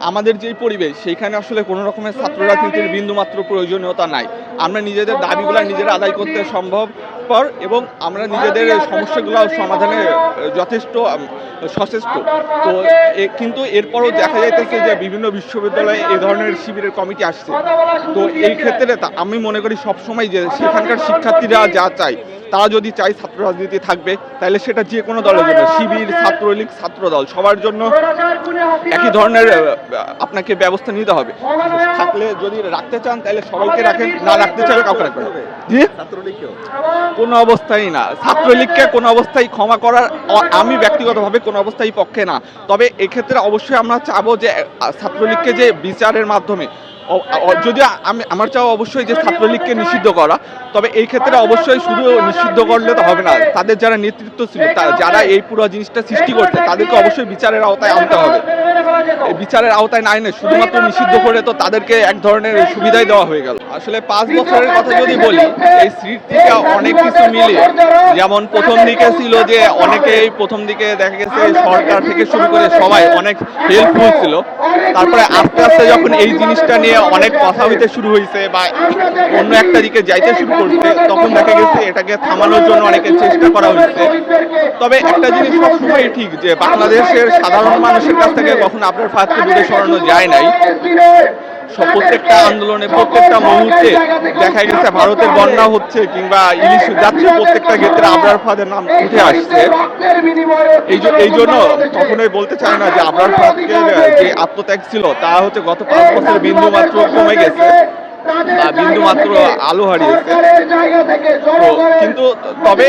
আমাদের যেই পরিবেশ সেইখানে আসলে কোনো রকমের ছাত্র রাজনীতির বিন্দুমাত্র প্রয়োজনীয়তা নাই। আমরা নিজেদের দাবিগুলো নিজেরা আদায় করতে সম্ভবপর এবং আমরা নিজেদের সমস্যাগুলো সমাধানে যথেষ্ট সচেষ্ট। তো কিন্তু এরপরও দেখা যাইতেছে যে বিভিন্ন বিশ্ববিদ্যালয়ে এ ধরনের শিবিরের কমিটি আসছে। তো এই ক্ষেত্রে আমি মনে করি সবসময় যে সেখানকার শিক্ষার্থীরা যা চায়, তারা যদি চায় ছাত্র রাজনীতি থাকবে, তাহলে সেটা যে কোনো দলের জন্য, শিবির, ছাত্রলীগ, ছাত্রদল সবার জন্য একই ধরনের আপনাকে ব্যবস্থা নিতে হবে। থাকলে যদি রাখতে চান তাহলে সবাইকে রাখেন, না রাখতে চাইলে কাউকে রাখবেন। জি, কোনো অবস্থায় না, ছাত্রলীগকে কোনো অবস্থায় ক্ষমা করার আমি ব্যক্তিগতভাবে কোনো অবস্থায় পক্ষে না। তবে এক্ষেত্রে অবশ্যই আমরা চাবো যে ছাত্রলীগকে যে বিচারের মাধ্যমে, যদি আমার চাওয়া অবশ্যই যে ছাত্রলীগকে নিষিদ্ধ করা, তবে এই ক্ষেত্রে অবশ্যই শুধু নিষিদ্ধ করলে তো হবে না। তাদের যারা নেতৃত্ব ছিল, যারা এই পুরো জিনিসটা সৃষ্টি করছে, তাদেরকে অবশ্যই বিচারের আওতায় আনতে হবে। এই বিচারের আওতায় না এনে শুধুমাত্র নিষিদ্ধ করে তো তাদেরকে এক ধরনের সুবিধাই দেওয়া হয়ে গেল। আসলে 5 বছরের কথা যদি বলি, এই স্মৃতিতে অনেক কিছু মিলিয়ে, যেমন প্রথম দিকে ছিল যে অনেকেই প্রথম দিকে দেখা গেছে সরকার থেকে শুরু করে সবাই অনেক হেল্পফুল ছিল। তারপরে আস্তে আস্তে যখন এই জিনিসটা নিয়ে অনেক কথা হইতে শুরু হয়েছে বা অন্য একটা দিকে যাইতে শুরু করছে, তখন দেখা গেছে এটাকে থামানোর জন্য অনেকের চেষ্টা করা হয়েছে। তবে একটা জিনিস সবসময় ঠিক যে বাংলাদেশের সাধারণ মানুষের কাছ থেকে কখনো আপনার ফাঁদকে দূরে সরানো যায় নাই। প্রত্যেকটা আন্দোলনে, প্রত্যেকটা মুহূর্তে দেখা গেছে ভারতের বন্যা হচ্ছে কিংবা ইলিশ যাচ্ছে, প্রত্যেকটা ক্ষেত্রে আবরার ফাঁদের নাম উঠে আসছে। এই জন্য কখনোই বলতে চায় না যে আবরার ফাঁদের যে আত্মত্যাগ ছিল তা হচ্ছে গত 5 বছর বিন্দু মাত্র কমে গেছে বা বিন্দু মাত্র আলো হারিয়েছে। কিন্তু তবে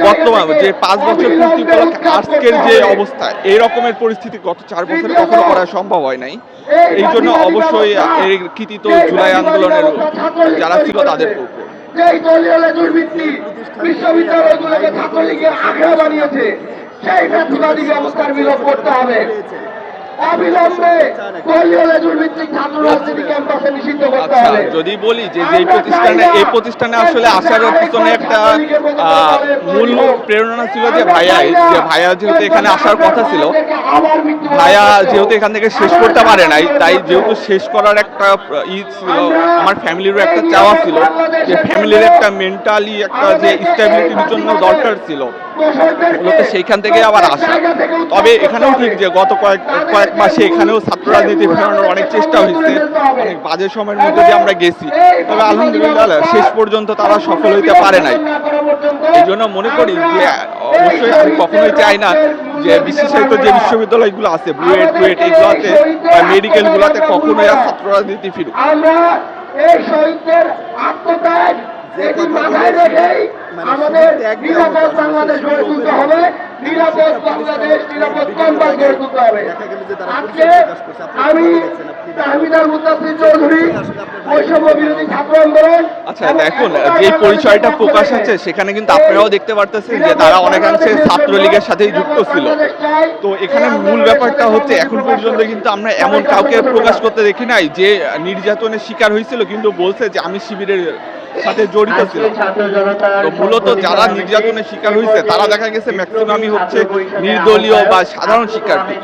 বর্তমান যে 5 বছর পূর্তি উপলক্ষে আজকের যে অবস্থা, এই রকমের পরিস্থিতি গত 4 বছরে কখনো করা সম্ভব হয় নাই। এই জন্য অবশ্যই এর কৃতিত্ব জুলাই আন্দোলনের যারা ছিল তাদের উপর। যেই দলীয় দুর্বৃত্তি বিশ্ববিদ্যালয়গুলোকে ছাত্রলীগের আখড়া বানিয়েছে, সেই ফ্যাসিবাদী ব্যবস্থার বিলোপ করতে হবে। অবিলম্বে দলীয় দুর্বৃত্তিক ছাত্র রাজনীতি ক্যাম্পাসে নিষিদ্ধ করতে হবে। যদি বলি যে এই প্রতিষ্ঠানে আসলে আসার পিছনে একটা মূল প্রেরণা ছিল যে ভাইয়া যেহেতু এখানে আসার কথা ছিল, ভাইয়া যেহেতু এখান থেকে শেষ করতে পারে নাই, তাই যেহেতু শেষ করার একটা ছিল, আমার ফ্যামিলিরও একটা চাওয়া ছিল যে ফ্যামিলির একটা মেন্টালি একটা যে স্টেবিলিটির জন্য দরকার ছিল, মূলত সেইখান থেকে আবার আসা। তবে এখানেও ঠিক যে গত কয়েক মাসে এখানেও ছাত্র রাজনীতি ফেরানোর অনেক চেষ্টা হয়েছে, অনেক বাজে সময়ের মধ্যে দিয়ে আমরা গেছি। তবে আলহামদুলিল্লাহ শেষ পর্যন্ত তারা সফল হইতে পারে নাই। এই জন্য মনে করি যে অবশ্যই আমি কখনোই চাই না যে বিশেষায়িত যে বিশ্ববিদ্যালয়গুলো আছে, বুয়েট এইগুলোতে বা মেডিকেলগুলোতে কখনোই আর ছাত্র রাজনীতি ফিরুক। এই শহীদদের আত্মত্যাগ মাথায় রেখেই আমাদের নিরাপদ বাংলাদেশ গড়ে তুলতে হবে, নিরাপদ বাংলাদেশ, নিরাপদ ক্যাম্পাস গড়ে তুলতে হবে। আজকে আমি তাহমিদুল মুত্তাসির চৌধুরী, বৈষম্য বিরোধী ছাত্র আন্দোলন। আচ্ছা দেখুন, যে পরিচয়টা প্রকাশ হচ্ছে সেখানে কিন্তু আপনারাও দেখতে পারতেছেন যে তারা অনেকাংশে ছাত্রলীগের সাথেই যুক্ত ছিল। তো এখানে মূল ব্যাপারটা হচ্ছে এখন পর্যন্ত কিন্তু আমরা এমন কাউকে প্রকাশ করতে দেখি নাই যে নির্যাতনের শিকার হয়েছিল কিন্তু বলছে যে আমি শিবিরের সাথে জড়িত ছিল। তো মূলত যারা নির্যাতনের শিকার হয়েছে তারা দেখা গেছে ম্যাক্সিমামই হচ্ছে নির্দলীয় বা সাধারণ শিক্ষার্থী।